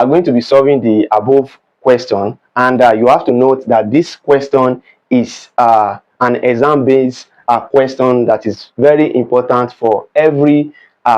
are going to be solving the above question, and you have to note that this question is an exam-based question that is very important for every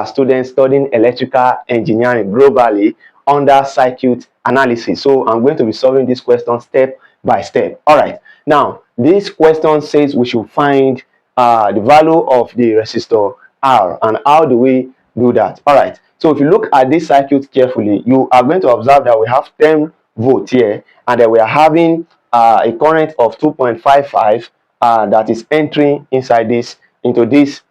student studying electrical engineering globally under circuit analysis. So I'm going to be solving this question step by step. All right. Now, this question says we should find the value of the resistor R, and how do we do that? All right. So if you look at this circuit carefully, you are going to observe that we have 10 volts here, and then we are having a current of 2.55 that is entering inside this into this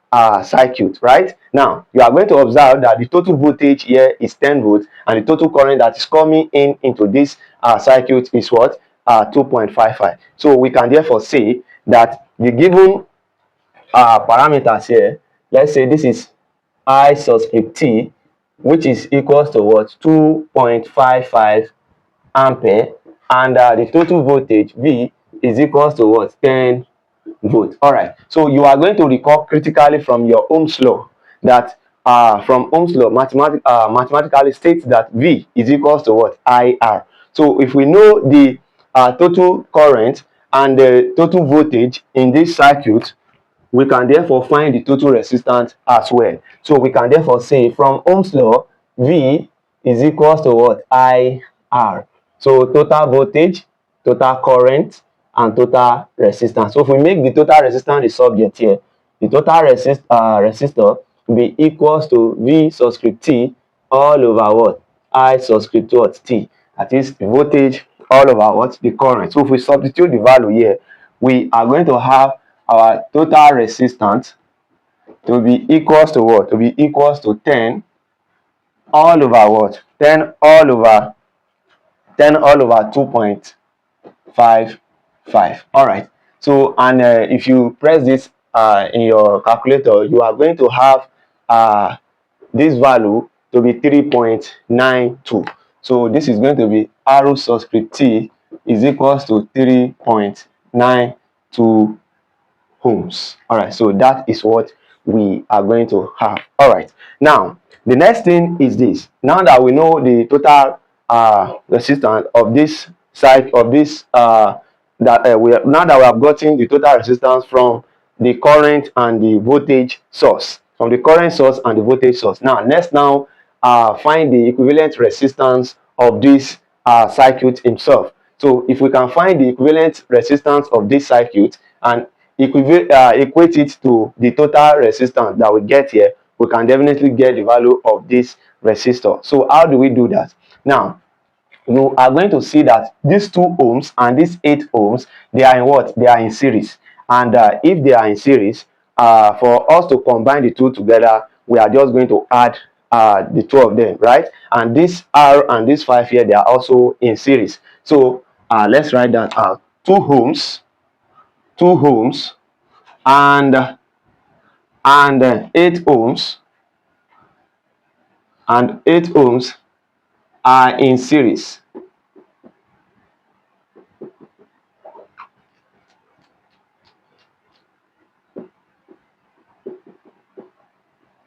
circuit. Right now, you are going to observe that the total voltage here is 10 volts, and the total current that is coming in into this circuit is what? 2.55. So we can therefore say that the given parameters here, let's say this is I subscript T, which is equals to what? 2.55 ampere, and the total voltage V is equals to what? 10 volt. All right. So you are going to recall critically from your Ohm's law that from Ohm's law, mathematically states that V is equals to what? IR. So if we know the total current and the total voltage in this circuit, we can therefore find the total resistance as well. So we can therefore say from Ohm's law, V is equals to what? IR. So total voltage, total current, and total resistance. So if we make the total resistance the subject here, the total resistor will be equals to V subscript T all over what? I subscript what? T. That is the voltage all over what? The current. So if we substitute the value here, we are going to have our total resistance to be equals to what? To be equals to 10 all over what? 10 all over 2.55. All right. So, and if you press this in your calculator, you are going to have this value to be 3.92. So this is going to be R subscript T is equals to 3.92 ohms. All right, so that is what we are going to have. All right, now the next thing is this. Now that we know the total resistance of this side of this now that we have gotten the total resistance from the current and the voltage source, from the current source and the voltage source. Now let's now find the equivalent resistance of this circuit himself. So if we can find the equivalent resistance of this circuit and equate it to the total resistance that we get here, we can definitely get the value of this resistor. So how do we do that? Now you are going to see that these 2 ohms and these 8 ohms, they are in what? They are in series. And if they are in series, for us to combine the two together, we are just going to add the 2 of them, right? And this R and this 5 here, they are also in series. So let's write that out. 2 ohms and 8 ohms are in series.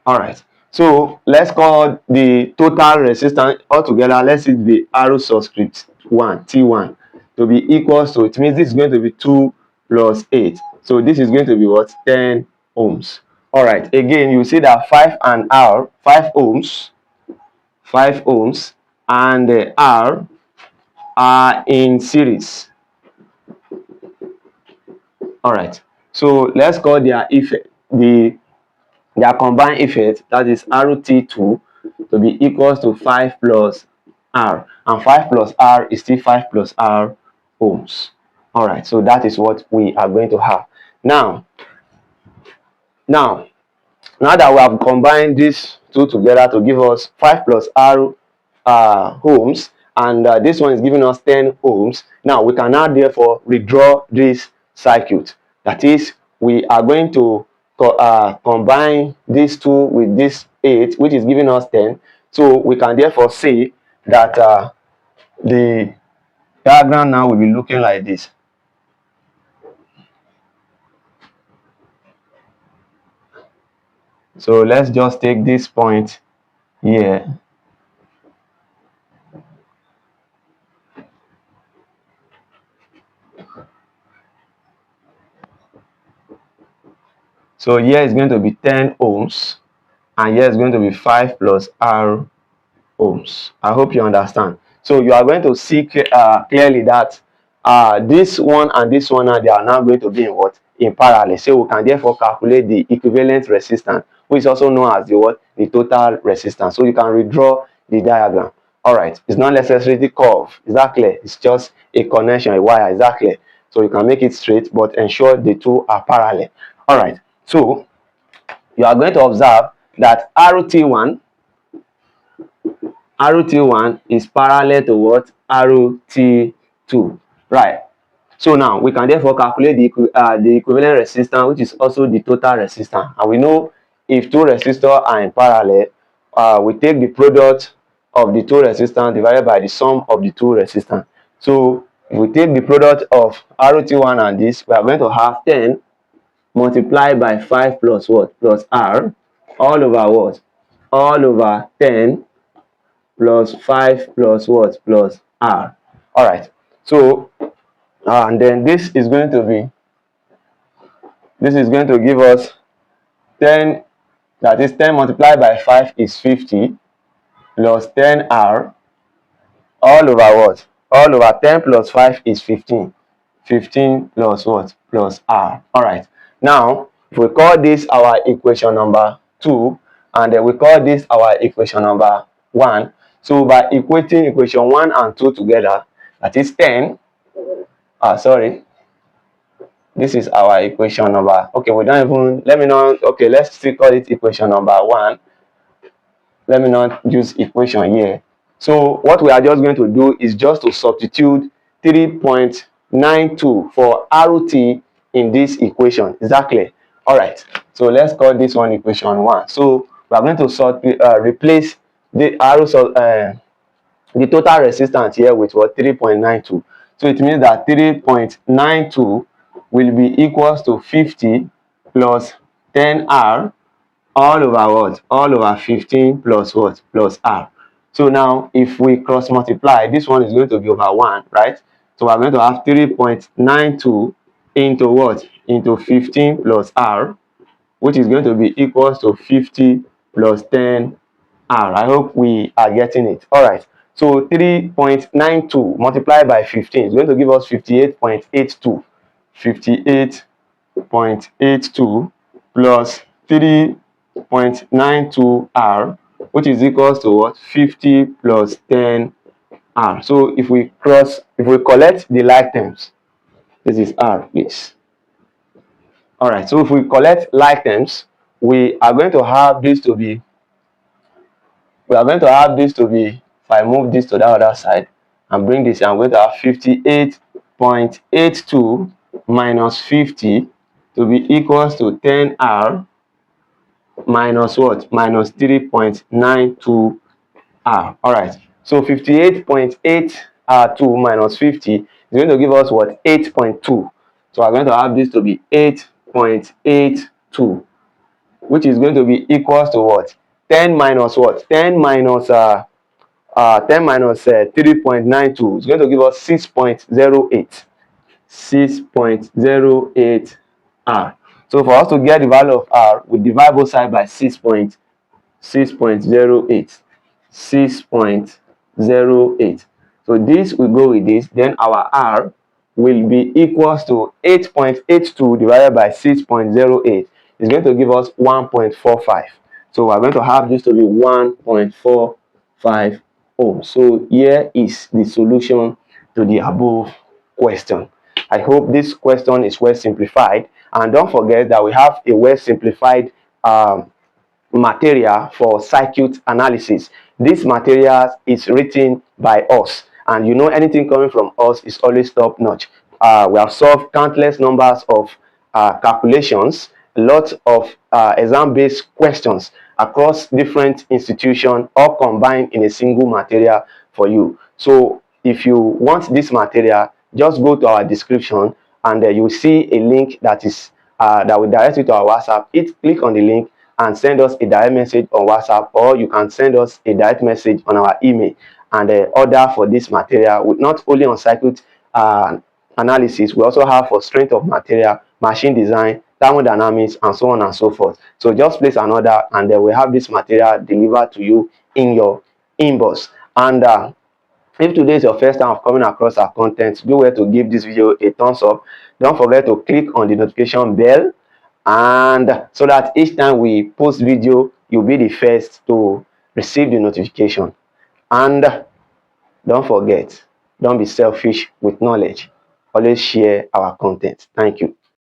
All right, so let's call the total resistance altogether, let's see the R subscript 1 T1 to be equals to, it means this is going to be 2 plus 8, so this is going to be what? 10 ohms. All right, again you see that 5 and R, 5 ohms and R are in series. All right, so let's call their effect, their combined effect, that is RT2, to be equals to 5 plus R, and 5 plus R is still 5 plus R ohms. All right, so that is what we are going to have. Now that we have combined these two together to give us 5 plus R ohms, and this one is giving us 10 ohms, now we can now therefore redraw this circuit. That is, we are going to combine these 2 with this 8, which is giving us 10. So we can therefore say that the diagram now will be looking like this. So let's just take this point here. So here is going to be 10 ohms, and here is going to be 5 plus R ohms. I hope you understand. So you are going to see clearly that this one and this one, they are now going to be in what? In parallel. So we can therefore calculate the equivalent resistance, which is also known as the what? The total resistance. So you can redraw the diagram. All right, it's not necessarily curve. Is that clear? It's just a connection, a wire. Is that clear? So you can make it straight, but ensure the two are parallel. All right, so you are going to observe that RT1 is parallel to what? RT2, right? So now we can therefore calculate the equivalent resistance, which is also the total resistance. And we know if two resistors are in parallel, we take the product of the two resistance divided by the sum of the two resistance. So if we take the product of RT1 and this, we are going to have 10 multiplied by 5 plus what? Plus R, all over what? All over 10 plus 5 plus what? Plus R. All right. So and then this is going to give us 10, that is 10 multiplied by 5 is 50 plus 10R, all over what? All over 10 plus 5 is 15. 15 plus what? Plus R. All right. Now, if we call this our equation number 2, and then we call this our equation number 1. So by equating equation 1 and 2 together, that is 10. Sorry. This is our equation number. Okay, we don't even, let me not, okay, let's still call it equation number 1. Let me not use equation here. So what we are just going to do is just to substitute 3.92 for RT in this equation. Is that clear? All right. So let's call this one equation 1. So we are going to replace the the total resistance here with what? 3.92. So it means that 3.92 will be equals to 50 plus 10R, all over what? All over 15 plus what? Plus R. So now if we cross multiply, this one is going to be over 1, right? So we're going to have 3.92 into what? Into 15 plus R, which is going to be equals to 50 plus 10R. I hope we are getting it. All right. So 3.92 multiplied by 15 is going to give us 58.82. 58.82 plus 3.92R, which is equals to what? 50 plus 10R. So if we collect the like terms, this is R, please. All right. So if we collect like terms, we are going to have this to be, if I move this to the other side and bring this, I'm going to have 58.82 minus 50 to be equals to 10R minus what? Minus 3.92R. All right. So 58.82 minus 50 is going to give us what? 8.2. So I'm going to have this to be 8.82, which is going to be equals to what? 10 minus what? 10 minus 3.92 is going to give us 6.08. 6.08 R. So for us to get the value of R, we divide both sides by 6.08. 6.08. So this will go with this. Then our R will be equals to 8.82 divided by 6.08 is going to give us 1.45. So we're going to have this to be 1.45 ohms. So here is the solution to the above question. I hope this question is well simplified, and don't forget that we have a well simplified material for circuit analysis. This material is written by us, and you know anything coming from us is always top notch. We have solved countless numbers of calculations, lots of exam-based questions across different institutions, all combined in a single material for you. So if you want this material, just go to our description, and you'll see a link that is that will direct you to our WhatsApp. Click on the link and send us a direct message on WhatsApp, or you can send us a direct message on our email and order for this material. Not only on circuit analysis, we also have for strength of material, machine design, thermodynamics, and so on and so forth. So just place an order, and then we have this material delivered to you in your inbox. And if today is your first time of coming across our content, do well to give this video a thumbs up. Don't forget to click on the notification bell, and so that each time we post video, you'll be the first to receive the notification. And don't forget, don't be selfish with knowledge. Always share our content. Thank you.